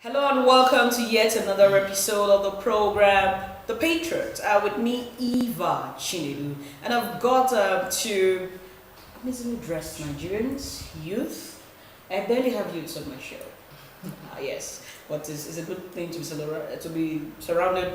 Hello and welcome to yet another episode of the program, The Patriot, with me, Eva Chinedu. And I've got two amazingly dressed Nigerians, youth. I barely have youths on my show. Yes, but it's a good thing to be surrounded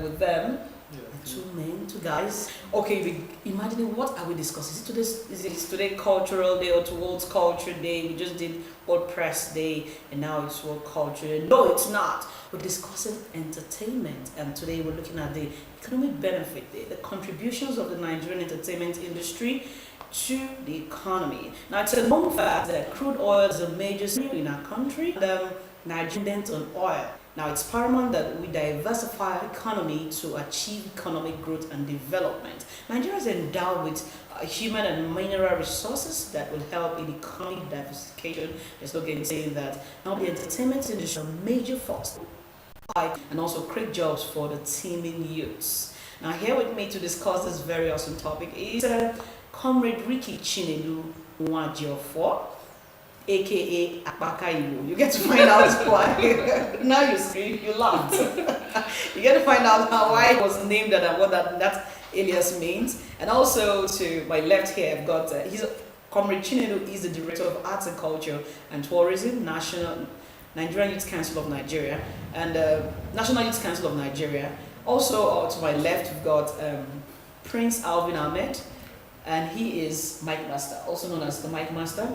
with them. Yeah. Two men, two guys. Okay, imagining what are we discussing? Is it today Cultural Day or towards Culture Day? We just did World Press Day and now it's World Culture Day. No, it's not. We're discussing entertainment, and today we're looking at the economic benefit, the contributions of the Nigerian entertainment industry to the economy. Now, it's a known fact that crude oil is a major skill in our country. Nigeria depends on oil. Now, it's paramount that we diversify our economy to achieve economic growth and development. Nigeria is endowed with human and mineral resources that will help in economic diversification. There's no getting saying that. Now, the entertainment industry is a major force and also create jobs for the teeming youths. Now, here with me to discuss this very awesome topic is Comrade Rikki Chinedu Nwajiofor, aka Akbaka. You get to find out why. Now you scream, you laugh. You get to find out why it was named and what that alias means. And also to my left here, I've got Comrade Chinedu is the Director of Arts and Culture and Tourism, Nigerian Youth Council of Nigeria, and National Youth Council of Nigeria. Also to my left, we've got Prince Alvin Ahmed, and he is Mic Master, also known as the Mic Master.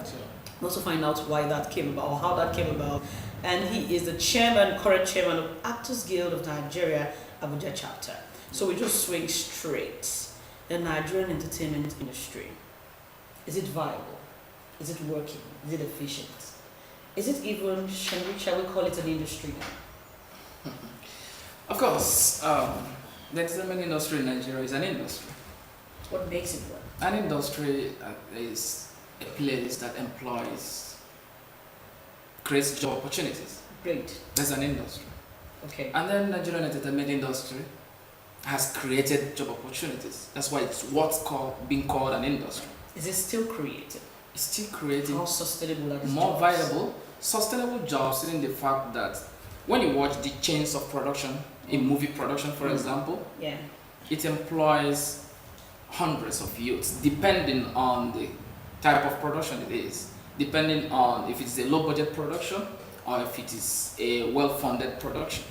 We'll also find out why that came about, or how that came about. And he is the current chairman of Actors Guild of Nigeria, Abuja chapter. So we just swing straight. The Nigerian entertainment industry. Is it viable? Is it working? Is it efficient? Is it even, shall we call it an industry now? Of course, the entertainment industry in Nigeria is an industry. What makes it work? An industry is a place that creates job opportunities. Great. That's an industry. Okay. And then Nigerian entertainment industry has created job opportunities. That's why it's being called an industry. Is it still created? It's still creating How sustainable are these more jobs? viable, sustainable jobs in the fact that when you watch the chains of production, in movie production for example, Yeah. it employs hundreds of youths depending on the type of production it is, depending on if it's a low budget production or if it is a well funded production.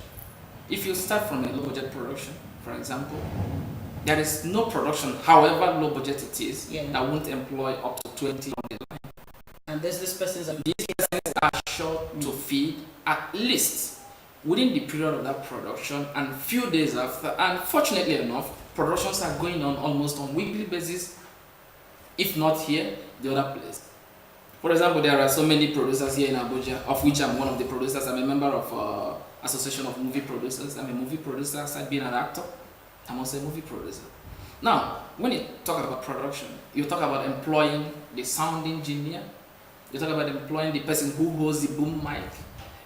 If you start from a low budget production, for example, there is no production, however low budget it is, that won't employ up to 20 on the line. And this person's These persons are sure to feed at least within the period of that production and few days after. And fortunately enough, productions are going on almost on weekly basis, if not here, the other place. For example, there are so many producers here in Abuja, of which I'm one of the producers. I'm a member of Association of Movie Producers. I'm a movie producer aside being an actor. I'm also a movie producer. Now, when you talk about production, you talk about employing the sound engineer, you talk about employing the person who holds the boom mic,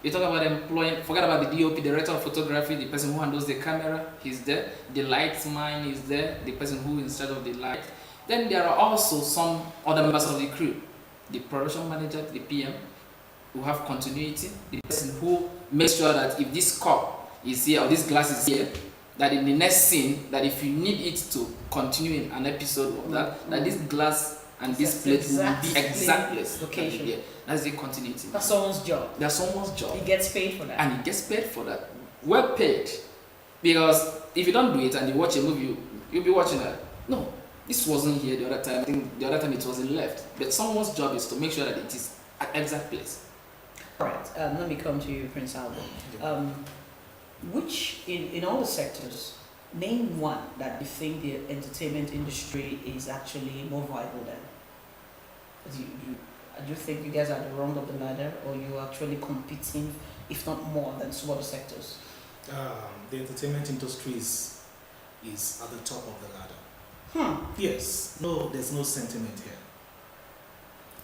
you talk about employing, forget about the DOP, director of photography, the person who handles the camera, he's there, the lightsman is there, the person who is in charge of the light. Then there are also some other members of the crew, the production manager, the PM, who have continuity, the person who makes sure that if this cup is here or this glass is here, that in the next scene, that if you need it to continue in an episode of that, that this glass and this plate will be exactly location. Yeah, that's the continuity. That's someone's job. That's someone's job. He gets paid for that. And he gets paid for that. Well paid. Because if you don't do it and you watch a movie, you'll be watching that. No, this wasn't here the other time. I think the other time it wasn't left. But someone's job is to make sure that it is at exact place. Alright, let me come to you, Prince Alvin. Which, in all the sectors, name one that you think the entertainment industry is actually more viable than? Do you think you guys are at the wrong of the ladder, or you are actually competing, if not more, than some other sectors? The entertainment industry is at the top of the ladder. Yes. No, there's no sentiment here.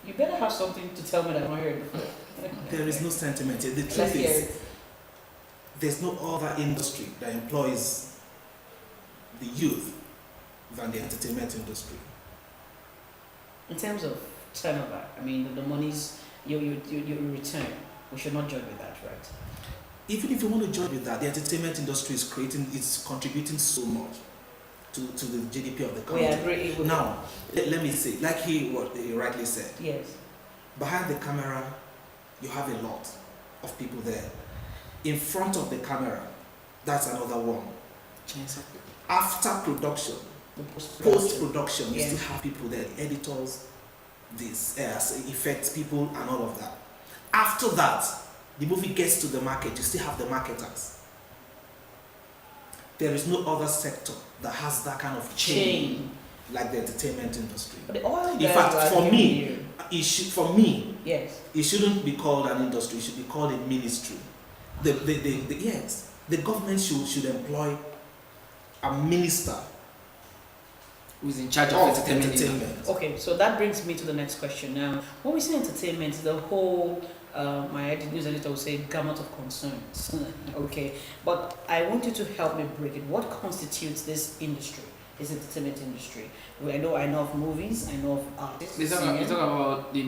You better have something to tell me that I've not heard before. There is no sentiment here. The Let's truth hear is, it. there's no other industry that employs the youth than the entertainment industry. In terms of turnover, I mean, the monies you return, we should not joke with that, right? even if you want to judge with that, the entertainment industry is contributing so much to the GDP of the country. We agree with Now, let me say, like what he rightly said, yes. behind the camera, you have a lot of people there. In front of the camera, that's another one. After production, post-production, you Yeah. still have people there, the editors, these effects people, and all of that. After that, the movie gets to the market, you still have the marketers. There is no other sector that has that kind of chain like the entertainment industry. But the oil In guys fact, are for giving me, you- yes. it shouldn't be called an industry, it should be called a ministry. Yes, the government should employ a minister Who's in charge of of entertainment? Okay, so that brings me to the next question. Now, when we say entertainment, the whole, my news editor will say gamut of concerns. Okay, but I want you to help me break it. What constitutes this industry, this entertainment industry? I know of movies, I know of artists. You talk about the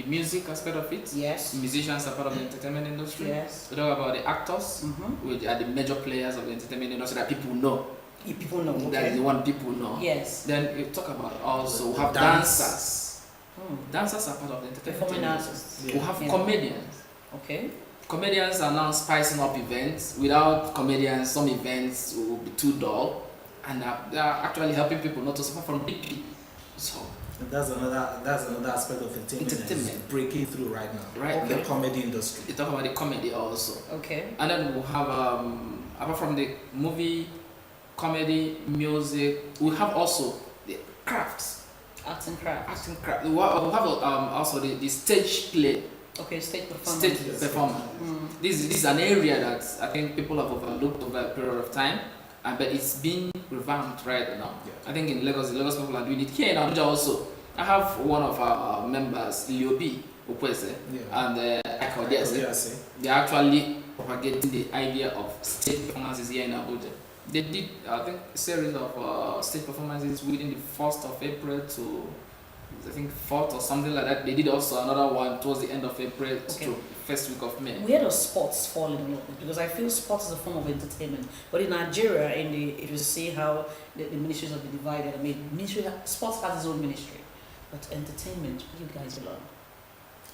music aspect of it. Yes. Musicians are part of the entertainment industry. Yes. We talk about the actors, which are the major players of the entertainment industry that people know. People know. Okay. That is the one people know. Yes. Then we talk about also we have Dance. dancers. Dancers are part of the entertainment Performing industry. artists. Yeah. We have Yeah. comedians. Okay. Comedians are now spicing up events. Without comedians, some events will be too dull, and they are actually helping people not to suffer from BP. So And that's another aspect of entertainment Entertainment. that's breaking through right now. Right. The comedy industry. you talk about the comedy also, Okay. and then we'll have apart from the movie, comedy, music, we have also the crafts, Arts and crafts. acting craft. We have also the stage play, Okay, stage performance. stage performance. This is an area that I think people have overlooked over a period of time, but it's been revamped right now. Yeah. I think in Lagos, the Lagos people are doing it. Here in Abuja also, I have one of our members, Liobi Okwese, Yeah. and Yes. they're actually propagating the idea of stage performances here in Abuja. They did, I think, a series of stage performances within the 1st of April to, I think, 4th or something like that. They did also another one towards the end of April to first week of May. Where does sports fall in all? Because I feel sports is a form of entertainment. But in Nigeria, if you see how the ministries have been divided, I mean, sports has its own ministry. But entertainment, where do you guys belong?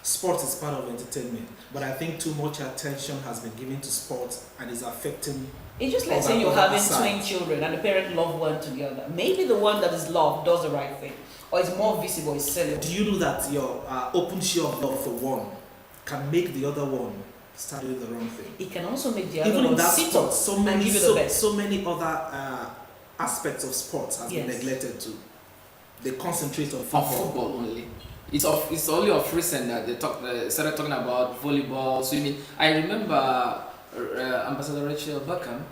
Sport is part of entertainment, but I think too much attention has been given to sport and is affecting. It's just like On saying the you're other having side. twin children and the parent love one to the other. Maybe the one that is loved does the right thing, or is more visible, is selling. Do you know that your open show of love for one can make the other one start doing the wrong thing? It can also make the other Even in one that sit sport, up so and many give you the best. so many other aspects of sports has been Yes. neglected too. They concentrate on For football. football only. It's only of recent that they started talking about volleyball, swimming. I remember Ambassador Rachel Buckham,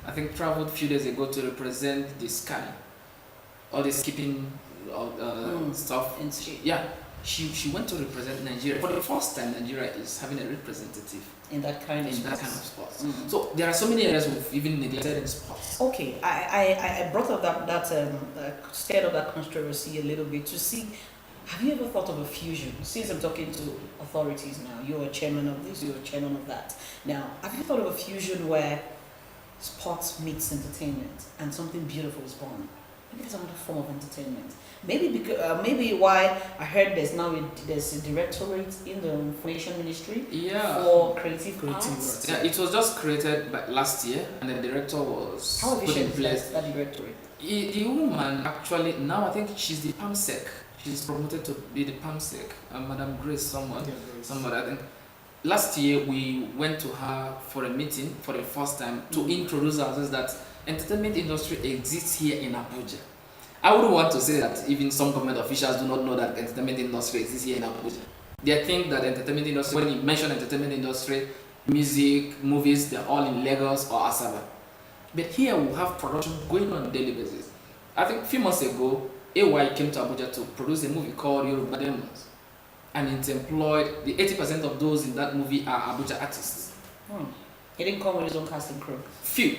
I think, traveled a few days ago to represent the Sky, all the skipping stuff. And she, Yeah, she went to represent Nigeria. For the first time, Nigeria is having a representative in that kind of in that sports. kind of sports. Mm. So there are so many areas we've even neglected in sports. Okay, I brought up that scared of that controversy a little bit to see. Have you ever thought of a fusion? Since I'm talking to authorities now, you're a chairman of this, you're a chairman of that. Now, have you thought of a fusion where sports meets entertainment and something beautiful is born? Maybe it's another form of entertainment. Maybe why I heard there's a directorate in the information ministry Yeah. for creative arts. arts. Yeah, it was just created last year, and the director was How put in efficient is place. that directorate? The woman actually now I think she's the PAMSEC. She's promoted to be the PAMSEC. Madam Grace, somebody. I think. Last year we went to her for a meeting for the first time to introduce ourselves that entertainment industry exists here in Abuja. I wouldn't want to say that even some government officials do not know that entertainment industry exists here in Abuja. They think that entertainment industry, when you mention entertainment industry, music, movies, they're all in Lagos or Asaba. But here we have production going on a daily basis. I think a few months ago, AY came to Abuja to produce a movie called Yoruba Demons. And it employed, the 80% of those in that movie are Abuja artists. He didn't come with his own casting crew. Few.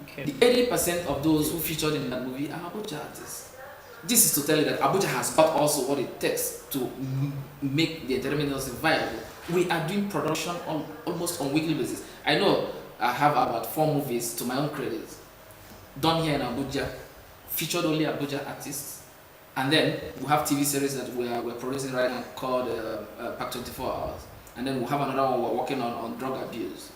Okay. The 80% of those who featured in that movie are Abuja artists. This is to tell you that Abuja has got also what it takes to make the entertainment industry viable. We are doing production on almost on weekly basis. I know I have about 4 movies to my own credit done here in Abuja, featured only Abuja artists, and then we have TV series that we're producing right now called Pack 24 Hours, and then we have another one we're working on drug abuse.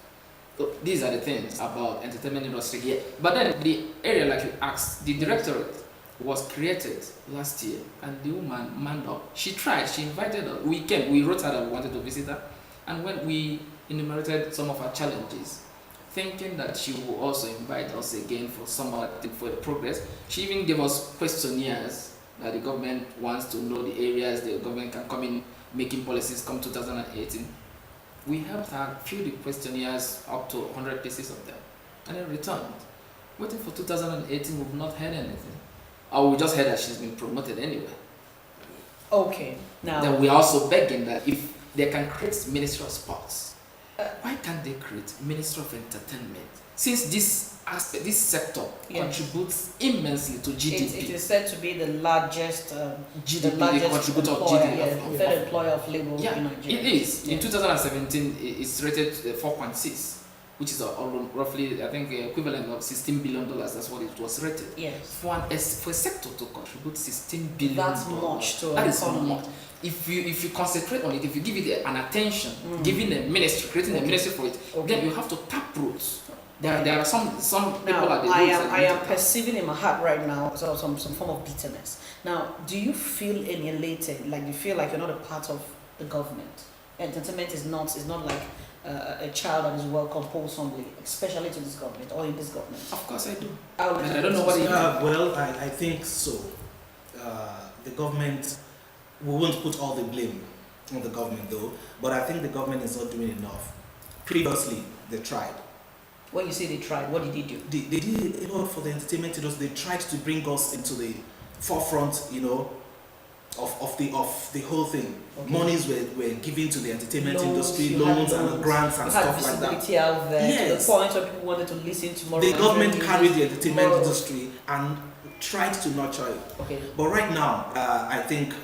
So these are the things about entertainment industry here. But then the area, like you asked, the directorate was created last year, and the woman manned up. She tried, she invited us. We came, we wrote her that we wanted to visit her, and when we enumerated some of our challenges, thinking that she will also invite us again for some other thing for the progress, she even gave us questionnaires that the government wants to know the areas the government can come in making policies come 2018. We helped her fill the questionnaires up to 100 pieces of them, and then returned. Waiting for 2018, we've not heard anything. Or we just heard that she's been promoted anyway. Okay, now. Then we're also begging that if they can create Ministry of Sports, why can't they create Ministry of Entertainment? Since this aspect, this sector contributes immensely to GDP. It is said to be the largest GDP, the largest contributor employer, of GDP. third employer of labor in Yeah, Nigeria. it is. Yeah. In 2017, it's rated 4.6, which is roughly, I think, equivalent of $16 billion. That's what it was rated. Yes. For a sector to contribute $16 billion, That's much to that an is economy. much. If you concentrate on it, if you give it an attention, giving a ministry, creating a ministry for it, then you have to tap roots. There are some people Now, at the I roots am that I need am to tap. perceiving in my heart right now some form of bitterness. Now, do you feel any elated? Like you feel like you're not a part of the government? Entertainment is not like a child that is welcome wholesomely, especially to this government or in this government. Of course I do. I don't know what it is. Well, I think so. The government, we won't put all the blame on the government though, but I think the government is not doing enough. Previously, they tried. When you say they tried, what did they do? They did a lot for the entertainment industry. They tried to bring us into the forefront, you know, of the whole thing. Okay. Monies were given to the entertainment Loans, industry, you loans had and loans, grants and You had stuff like that. visibility out there to Yes. the point where people wanted to listen to more. The Nigerian government music, carried the entertainment more- industry and tried to nurture it. Okay. But right now, I think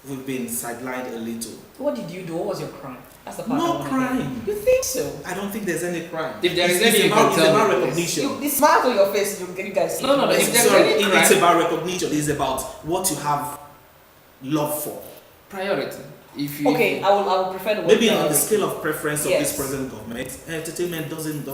we've been sidelined a little. What did you do? What was your crime? That's the part I No wanna hear. crime. You think so? I don't think there's any crime. If there is It's any, you about, can it's tell about me. recognition. The smile on your face, you guys see. No, if there's Sorry, any it's crime- about recognition. It's about what you have love for. Priority. If you Okay, I will prefer the word Maybe on the priority. scale of preference of Yes. this present government, entertainment doesn't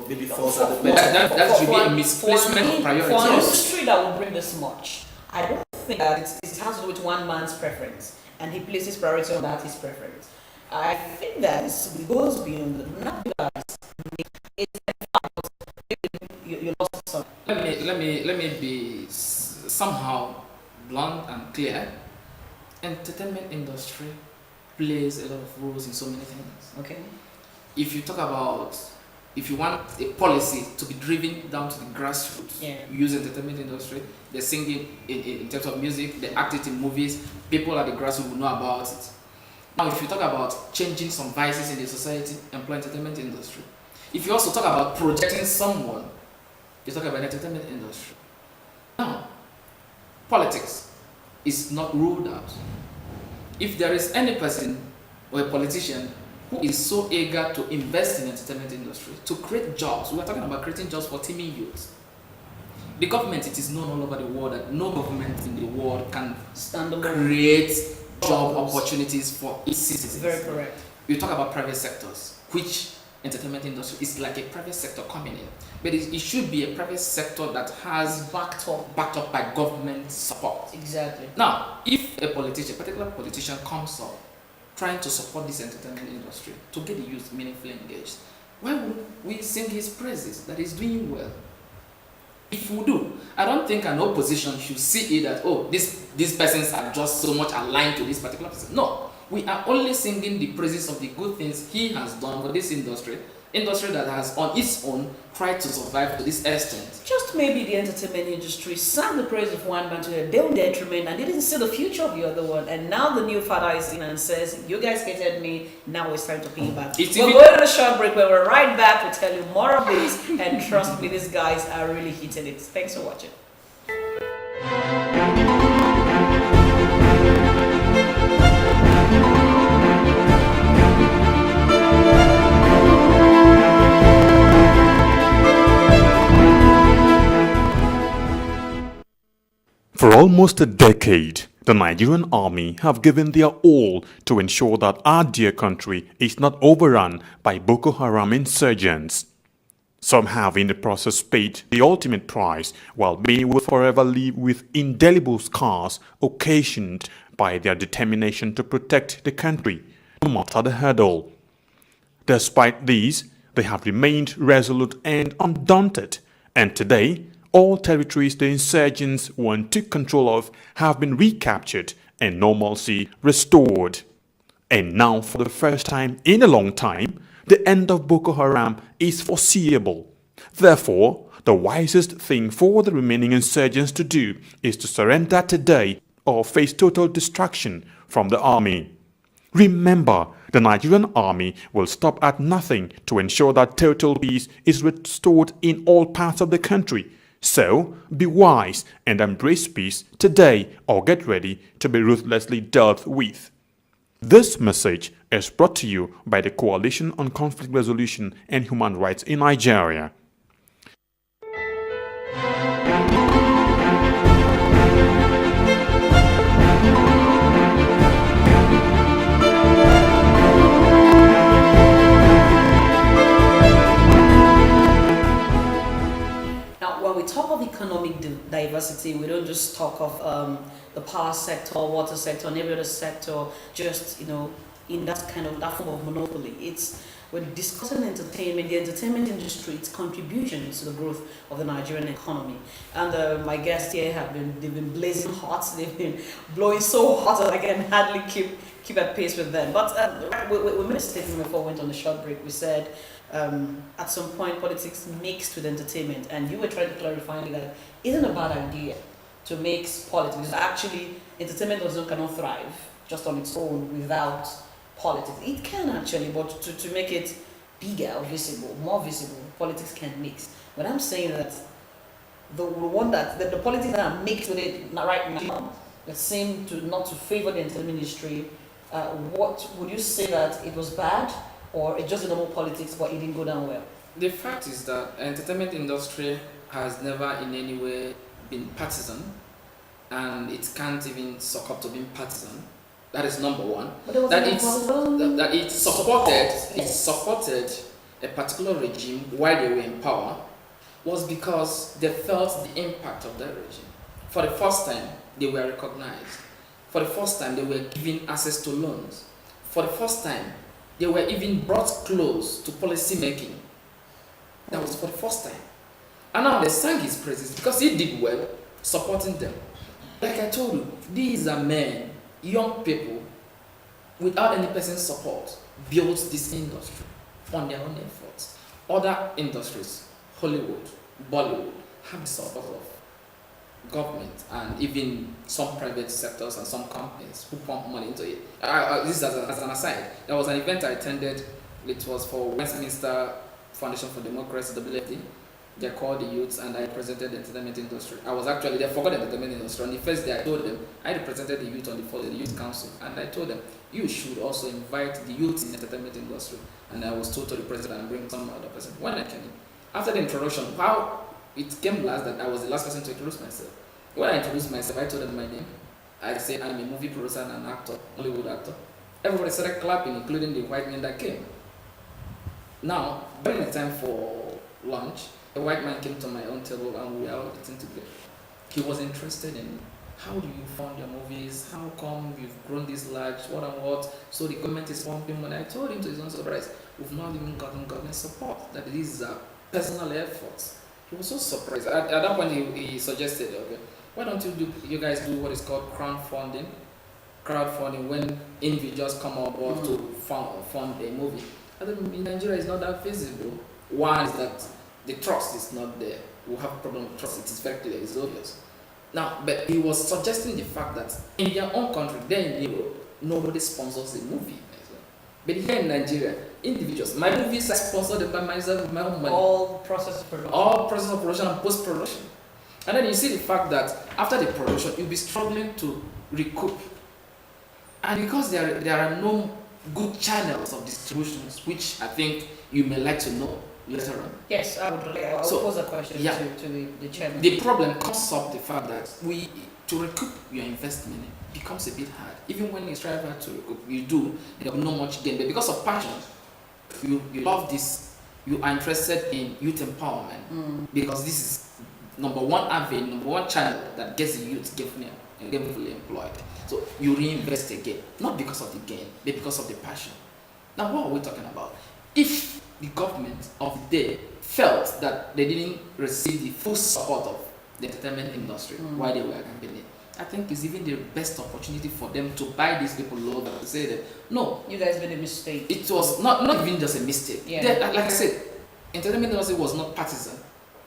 maybe For- falls at the for- But bottom. that should be a for misplacement of For an priority. industry that will bring this much, I don't think that it has to do with one man's preference and he places priority on that his preference. I think that it goes beyond the not that you lost some. Let me be somehow blunt and clear. Entertainment industry plays a lot of roles in so many things. Okay. If you talk about, if you want a policy to be driven down to the grassroots, Yeah. you use entertainment industry. They sing it in terms of music, they act it in movies. People at the grassroots will know about it. Now, if you talk about changing some vices in the society, employ entertainment industry. If you also talk about projecting someone, you talk about entertainment industry. Now, politics is not ruled out. If there is any person or a politician who is so eager to invest in the entertainment industry, to create jobs, we are talking about creating jobs for teeming youth. The government, it is known all over the world that no government in the world can Stand alone. create job Jobs. opportunities for its citizens. Very correct. You talk about private sectors, which entertainment industry is like a private sector coming in, but it should be a private sector that has It's backed up. backed up by government support. Exactly. Now, if a politician, particular politician comes up trying to support this entertainment industry to get the youth meaningfully engaged, why would we sing his praises that he's doing well? If we do, I don't think an opposition should see it that, oh, these persons are just so much aligned to this particular person. No, we are only singing the praises of the good things he has done for this industry that has on its own tried to survive to this extent. Just maybe the entertainment industry sang the praise of one man to their own detriment and didn't see the future of the other one. And now the new father is in and says, you guys hated me, now it's time to pay back. It's We're even- going to a short break, but we're right back to tell you more of this. And trust me, these guys are really hitting it. Thanks for watching. almost a decade, the Nigerian army have given their all to ensure that our dear country is not overrun by Boko Haram insurgents. Some have in the process paid the ultimate price, while many will forever live with indelible scars occasioned by their determination to protect the country, no matter the hurdle. Despite these, they have remained resolute and undaunted, and today, all territories the insurgents once took control of have been recaptured and normalcy restored. And now, for the first time in a long time, the end of Boko Haram is foreseeable. Therefore, the wisest thing for the remaining insurgents to do is to surrender today or face total destruction from the army. Remember, the Nigerian army will stop at nothing to ensure that total peace is restored in all parts of the country. So, be wise and embrace peace today or get ready to be ruthlessly dealt with. This message is brought to you by the Coalition on Conflict Resolution and Human Rights in Nigeria. When we talk of economic diversity, we don't just talk of the power sector, water sector, and every other sector, just in that form of monopoly. We're discussing entertainment, the entertainment industry, its contribution to the growth of the Nigerian economy. And my guests here they've been blazing hot, they've been blowing so hot that I can hardly keep at pace with them. But we made a statement before we went on the short break. We said at some point politics mixed with entertainment, and you were trying to clarify that isn't a bad idea to mix politics. Actually, entertainment cannot thrive just on its own without politics. It can actually, but to make it bigger or visible, more visible, politics can mix. But I'm saying that the politics that are mixed with it right now that seem to not to favor the entertainment industry, what would you say, that it was bad, or it's just normal politics but it didn't go down well? The fact is that entertainment industry has never in any way been partisan, and it can't even succumb to being partisan. That is number one. That it supported a particular regime while they were in power was because they felt the impact of that regime. For the first time, they were recognized. For the first time, they were given access to loans. For the first time, they were even brought close to policy making. That was for the first time. And now they sang his praises because he did well supporting them. Like I told you, these are men, young people, without any person's support, built this industry on their own efforts. Other industries, Hollywood, Bollywood, have the support of government and even some private sectors and some companies who pump money into it. This is as an aside. There was an event I attended. It was for Westminster Foundation for Democracy, WFD. They called the youths, and I presented the entertainment industry. I was actually there for the entertainment industry. On the first day, I told them, I represented the youth on the first day, the youth council, and I told them, you should also invite the youth in the entertainment industry. And I was told to the president and bring some other person. When I came in, after the introduction, how it came last that I was the last person to introduce myself. When I introduced myself, I told them my name. I said I'm a movie producer and an actor, Hollywood actor. Everybody started clapping, including the white men that came. Now, during the time for lunch, a white man came to my own table and we were all eating together. He was interested in how do you fund your movies? How come you've grown this large? What and what? So the government is pumping money. I told him to his own surprise, we've not even gotten government support, that these are personal efforts. He was so surprised. At that point, he suggested, okay, why don't you guys do what is called crowdfunding? Crowdfunding, when individuals come on board to fund a movie. I think in Nigeria it's not that feasible. One is that the trust is not there. We have a problem with trust. It is very clear, it's obvious. Now, but he was suggesting the fact that in their own country, there in Europe, nobody sponsors a movie. But here in Nigeria, individuals, my movies are sponsored by myself with my own money. All process of production. All process of production and post-production. And then you see the fact that after the production, you'll be struggling to recoup. And because there are no good channels of distributions, which I think you may like to know, later on. Yes, I would like, I'll So, pose a question yeah. to the chairman. The problem comes up the fact that to recoup your investment becomes a bit hard. Even when you strive hard to recoup, you do, there's not much gain. But because of passion, you love this, you are interested in youth empowerment because this is number one avenue, number one channel that gets the youth gainfully employed. So you reinvest again, not because of the gain, but because of the passion. Now, what are we talking about? If the government of the day felt that they didn't receive the full support of the entertainment industry while they were campaigning, I think it's even the best opportunity for them to buy these people over to say that no, You guys made a mistake. it was not even just a mistake. Yeah. Like I said, entertainment industry was not partisan.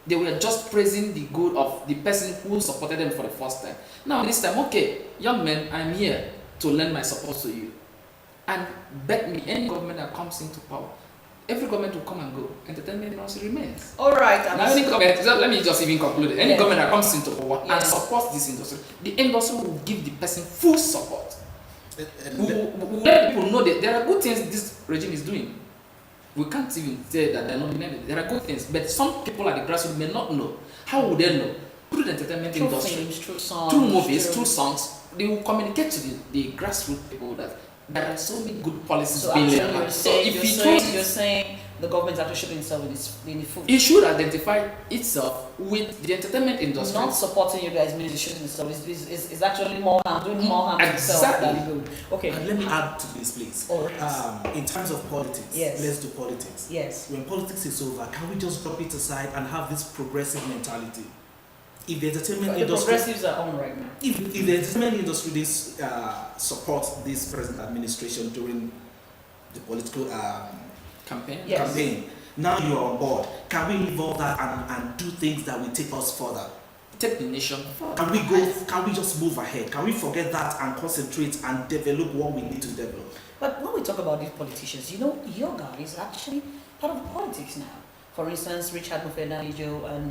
They were just praising the good of the person who supported them for the first time. Now this time, okay, young men, I'm here to lend my support to you. And bet me, any government that comes into power, every government will come and go. Entertainment industry remains. All right. Now, any government, let me just even conclude it. Any Yes. government that comes into power and Yes. supports this industry, the industry will give the person full support. And We will let people know that there are good things this regime is doing. We can't even say that they're not doing anything. There are good things, but some people at the grassroots may not know. How would they know? Through the entertainment Through industry, films, through songs, through movies, through songs, they will communicate to the grassroots people that there are so many good policies So being actually, laid you're out. So saying, if you're, you saying, chose you're saying the government actually shooting itself in the foot. it should identify itself with the entertainment industry. Not supporting you guys means it's shooting itself. Is actually more harm, doing more harm to itself Exactly. than good. Okay. And let me add to this, please. All right. In terms of politics, Yes. let's do politics. Yes. When politics is over, can we just drop it aside and have this progressive mentality? If the entertainment The industry, progressives are on right now. if the entertainment industry supports this present administration during the political Campaign. Yes. campaign, now you are on board. Can we evolve that and do things that will take us further? Take the nation. Can we go? Can we just move ahead? Can we forget that and concentrate and develop what we need to develop? But when we talk about these politicians, you know, your guys are actually part of politics now. For instance, Richard Mufedanijo and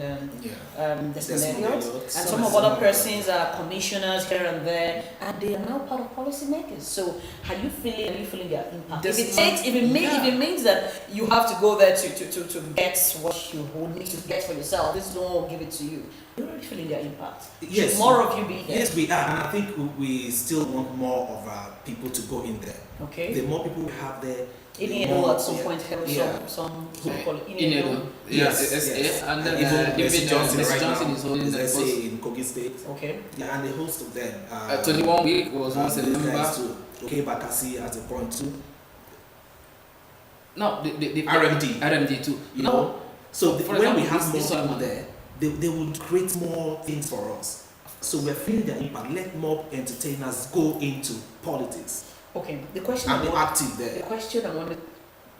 Desmond Elliott, and some of other persons are commissioners here and there, and they are now part of policymakers. So, are you feeling their impact? If it means that you have to go there to get what you would need to get for yourself, this no one will give it to you. You're already feeling their impact. Yes. Should more of you be there? Yes, we are. And I think we still want more of people to go in there. Okay. The more people we have there, Inedo at some point held some Inedo. Yes. SA. And then even Mr. Johnson is holding the SA post. in Kogi State. Okay. Yeah, and the host of them. 21 week was once a these member. guys too. Okay, Bakassi at a point too. No, the RMD. RMD too. You No. know? So For when we example, have more this people one. there, they will create more things for us. So we're feeling their impact. Let more entertainers go into politics Okay. The question and be I want- active the there. question I wanted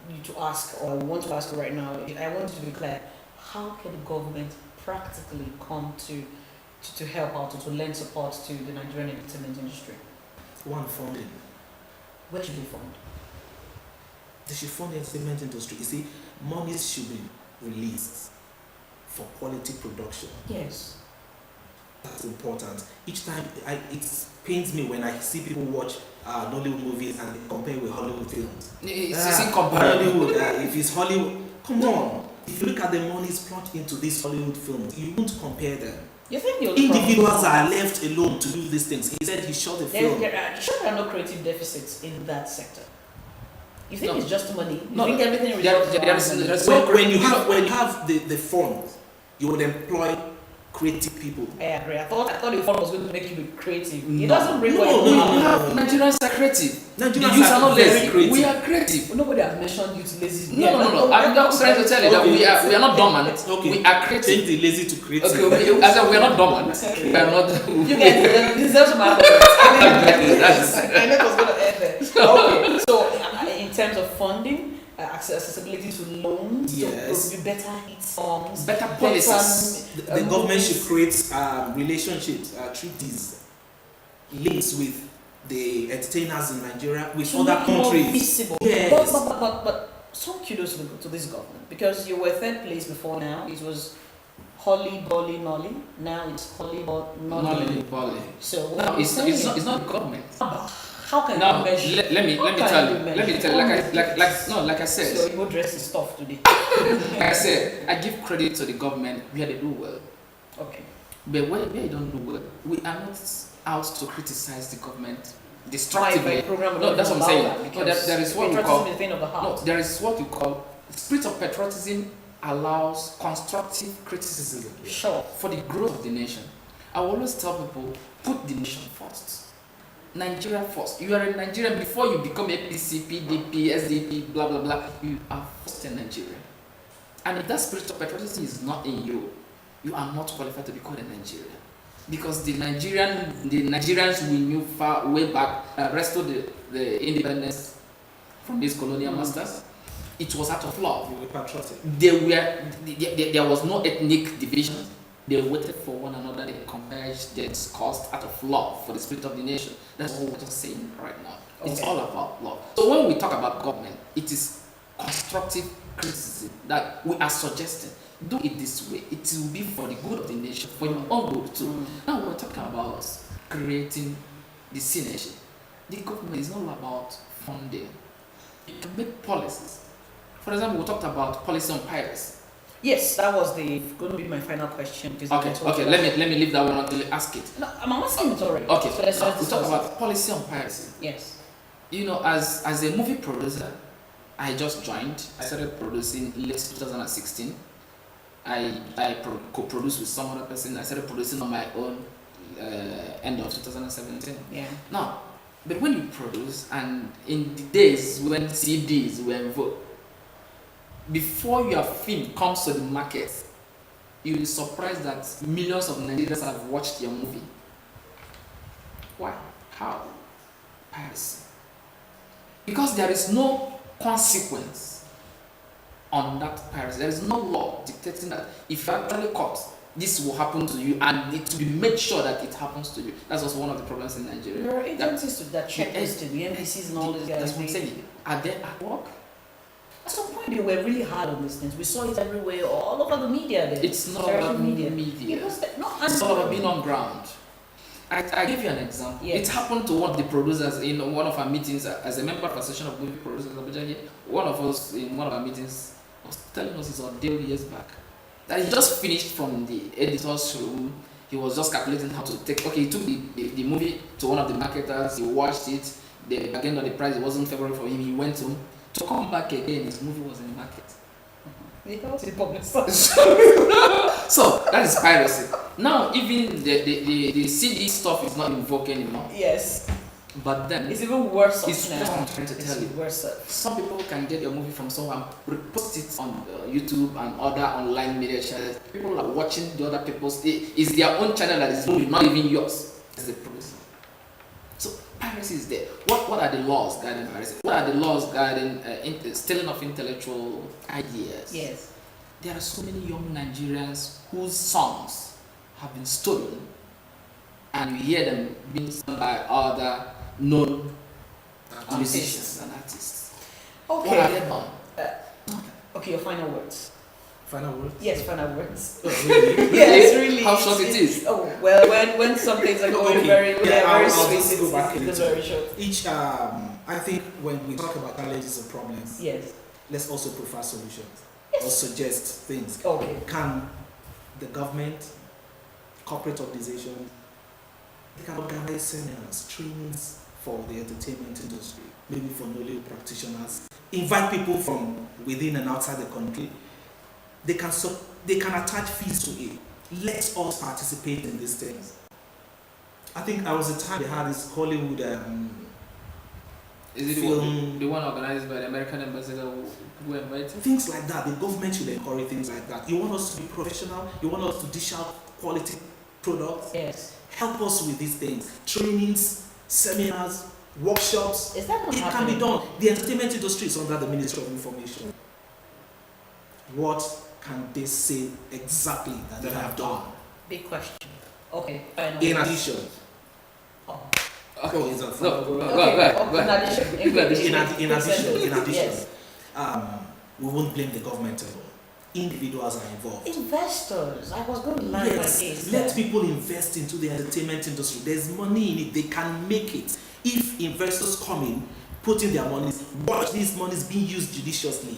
you to ask, or I want to ask right now, I want you to be clear. How can the government practically come to help out or to lend support to the Nigerian entertainment industry? One, funding. Where should they fund? They should fund the entertainment industry. You see, money should be released for quality production. Yes. That's important. Each time, it pains me when I see people watch Nollywood movies and they compare with Hollywood films. It's incomparable. Hollywood, if it's Hollywood, come on. If you look at the monies plunged into these Hollywood films, you won't compare them. You think the only Individuals are left alone to do these things. He said he shot a film. there are no creative deficits in that sector. You think No. it's just money? You No. think everything There- revolves there around is- money? there is- When you have the funds, you would employ creative people. I agree. I thought the fund was going to make you be creative. It No. doesn't bring what No, you no, need. no. Nigerians are creative. The Nigerians youth are not very lazy. creative. We are creative. Nobody has mentioned you to lazy. No. I'm just trying to tell you that we are not dormant. Okay. We are creative. Change the lazy to creative. Okay, as in we are not dormant. We are not. You guys deserve some applause. That's- I know it was going to end there. Okay, so in terms of funding, accessibility to loans, Yes. to better hit songs, Better policies. The government should create relationships, treaties, links with the entertainers in Nigeria, with to other make it more countries. visible. Yes. But some kudos to this government, because you were third place before now. It was Holly Bolly Nolly. Now it's Holly Nolly. Poly. So what No, are you it's saying? not the government. How can Now, you measure? let me How tell can you. Let me tell you. Like I said. So you dress is tough today. Like I said, I give credit to the government where they do well. Okay. But where they don't do well, we are not out to criticize the government destructively. Program No, that's what I'm saying. No, there is what we call the thing of the heart. no, there is what you call spirit of patriotism allows constructive criticism Sure. for the growth of the nation. I always tell people, put the nation first. Nigeria first. You are a Nigerian before you become APC, PDP, SDP, blah blah blah. You are first in Nigeria. And if that spirit of patriotism is not in you, you are not qualified to be called a Nigerian. Because the Nigerians we knew far way back restored the independence from these colonial masters. It was out of love. You were patriotic. There was no ethnic division. They waited for one another, they converged, they discussed out of love for the spirit of the nation. That's what we're just saying right now. It's all about love. So when we talk about government, it is constructive criticism that we are suggesting. Do it this way. It will be for the good of the nation, for your own good too. Now we're talking about creating the synergy. The government is not all about funding. You can make policies. For example, we talked about policy on piracy. Yes, that was going to be my final question. Because Okay. Let me leave that one until you ask it. No, I'm asking it already. Okay. So let's we discuss talk it. about policy on piracy. Yes. You know, as a movie producer, I just joined. I started producing in late 2016. I co-produced with some other person. I started producing on my own end of 2017. Yeah. Now, but when you produce, and in the days when CDs were in vogue, before your film comes to the market, you'll be surprised that millions of Nigerians have watched your movie. Why? How? Piracy. Because there is no consequence on that piracy. There is no law dictating that if you actually caught, this will happen to you, and it will be made sure that it happens to you. That's also one of the problems in Nigeria. There are agencies that check this to the NBCs and all these guys. That's what I'm saying. Are they at work? At some point, they were really hard on these things. We saw it everywhere, all over the media. Then. It's not about media. It's all about being on ground. I give you an example. Yes. It happened to one of the producers in one of our meetings as a member of the Association of Movie Producers in Abuja here. One of us in one of our meetings was telling us his ordeal years back. That he just finished from the editor's room. He was just calculating how to take. Okay, he took the movie to one of the marketers. He watched it. They again on the price. It wasn't favorable for him. He went home to come back again. His movie was in the market. So that is piracy. Now even the CD stuff is not in vogue anymore. Yes. But then It's even worse. it's now. what I'm trying to tell you. Worse. Some people can get your movie from somewhere and repost it on YouTube and other online media channels. People are watching the other people's. It's their own channel that is movie, not even yours. As the producer. So piracy is there. What are the laws guiding piracy? What are the laws guiding stealing of intellectual ideas? Yes. There are so many young Nigerians whose songs have been stolen, and you hear them being sung by other known musicians and artists. Okay. What have they done? Okay, your final words. Final word? Yes, final words. Oh, really? Yes, really. How short it is? Oh well, when some things are going Okay. very, I'll sweet, just go back a it's little. very short. Each, I think when we talk about challenges and problems, Yes. let's also prefer solutions or suggest things. Okay. Can the government, corporate organizations, they can organize seminars, trainings for the entertainment industry, maybe for knowledge practitioners, invite people from within and outside the country. They can attach fees to it. Let us participate in these things. I think there was a time they had this Hollywood Is it film, the one organized by the American ambassador who invited? things like that. The government should encourage things like that. You want us to be professional? You want us to dish out quality products? Yes. Help us with these things. Trainings, seminars, workshops. Is that not It happening? can be done. The entertainment industry is under the Ministry of Information. What can they say exactly that they have done? Big question. Okay. Final In words. addition, Oh. oh, is that No, final word? go ahead. In addition. In addition, Yes. we won't blame the government alone. Individuals are involved. Investors. I was going to line Yes, like this. let people invest into the entertainment industry. There's money in it. They can make it. If investors come in, put in their money, watch these monies being used judiciously,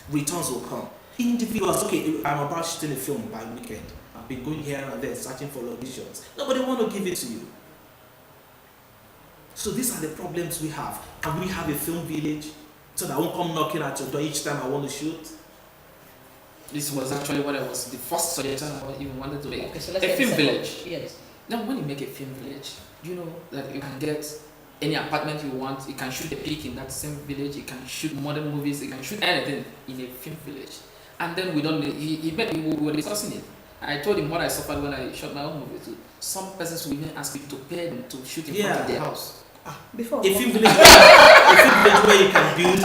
returns will come. Individuals, okay, I'm about shooting a film by weekend. I've been going here and there searching for auditions. Nobody want to give it to you. So these are the problems we have. Can we have a film village so that I won't come knocking at your door each time I want to shoot? This was actually what I was the first suggestion I even wanted to make. Okay, so let's A get film the second. village. Yes. Now, when you make a film village, you know that you can get any apartment you want. You can shoot a peak in that same village. You can shoot modern movies. You can shoot anything in a film village. And then we don't. We were discussing it. I told him what I suffered when I shot my own movie too. Some persons will even ask me to pay them to shoot in front of their house. Before. A film village where you can build,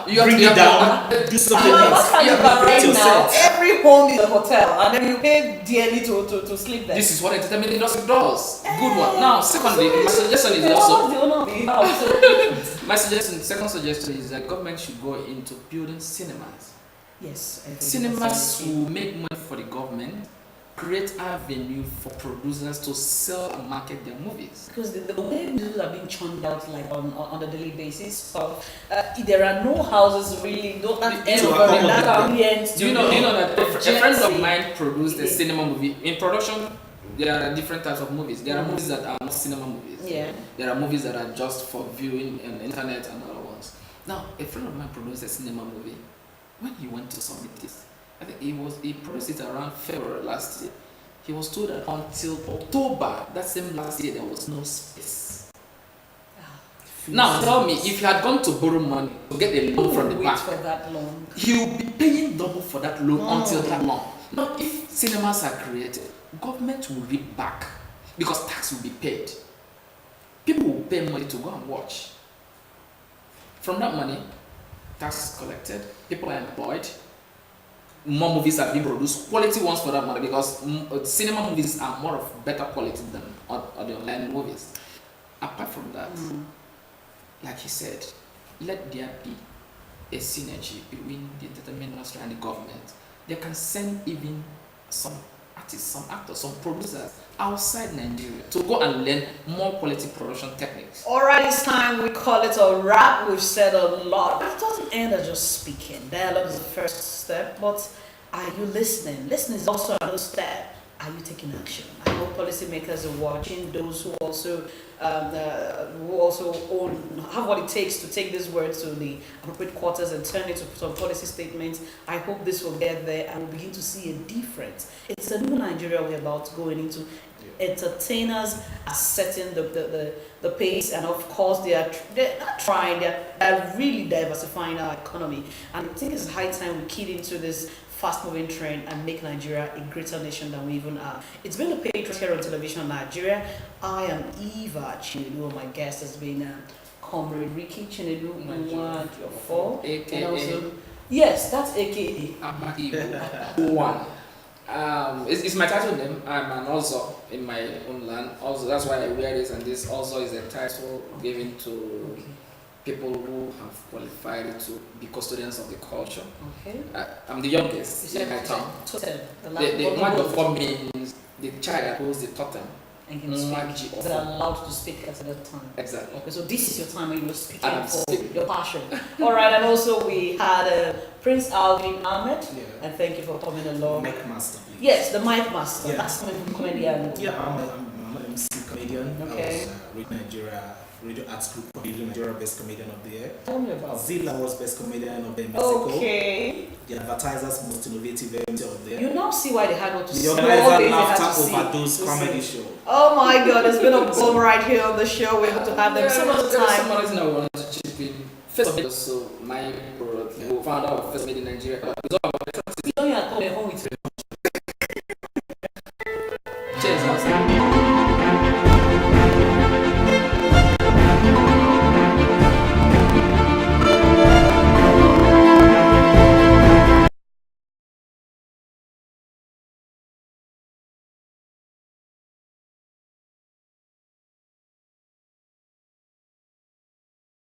bring it down, do something else. Right now, every home is a hotel, and then you pay dearly to sleep there. This is what entertainment industry does. Good one. Now, secondly, my suggestion is also. My second suggestion is that government should go into building cinemas. Yes. Cinemas will make money for the government, create avenue for producers to sell and market their movies. Because the way movies are being churned out like on a daily basis, so there are no houses really, don't have ambience. Do you know that a friend of mine produced a cinema movie? In production, there are different types of movies. There are movies that are not cinema movies. Yeah. There are movies that are just for viewing on the internet and other ones. Now, a friend of mine produced a cinema movie. When he went to submit this, I think he produced it around February last year. He was told that until October that same last year there was no space. Now tell me, if he had gone to borrow money to get a loan from the bank, for that long, he will be paying double for that loan until that long. Now, if cinemas are created, government will reap back because tax will be paid. People will pay money to go and watch. From that money, tax is collected, people are employed, more movies are being produced, quality ones for that matter, because cinema movies are more of better quality than the online movies. Apart from that, like he said, let there be a synergy between the entertainment industry and the government. They can send even some artists, some actors, some producers outside Nigeria to go and learn more quality production techniques. Alright, it's time we call it a wrap. We've said a lot. It doesn't end at just speaking. Dialogue is the first step, but are you listening? Listening is also another step. Are you taking action? I hope policymakers are watching, those who also have what it takes to take these words to the appropriate quarters and turn it to some policy statements. I hope this will get there and we'll begin to see a difference. It's a new Nigeria we're about going into. Entertainers are setting the pace, and of course they're not trying, they're really diversifying our economy, and I think it's high time we keyed into this fast-moving trend and make Nigeria a greater nation than we even are. It's been a Patriot here on television Nigeria. I am Eva Chinedu. My guest has been Comrade Rikki Chinedu Nwajiofor, and also yes, that's AKA Ahmed. One. It's my title name. I'm an also in my own land. Also, that's why I wear this, and this also is a title given to people who have qualified to be custodians of the culture. Okay. I'm the youngest in my town. The Nwajiofor means the child that holds the totem. And can speak. Is allowed to speak at that time. Exactly. Okay, so this is your time when you were speaking for your passion. All right, and also we had Prince Alvin, Ahmed, and thank you for coming along. Mic master, please. Yes, the mic master. Yeah. That's coming from comedian. Yeah, I'm an MC comedian. Okay. I was Radio Nigeria, Radio Arts Group, Radio Nigeria Best Comedian of the Year. Tell me about Zilla was Best Comedian of the Year in Mexico. Okay. The Advertisers Most Innovative MC of the Year. You now see why they had what to The see. Organizer Laughter Overdose Comedy Show. Oh my God, it's been a bomb right here on the show. We hope to have them some other time. Some other thing I wanted to chip in. First of all, so my founder of First Made in Nigeria.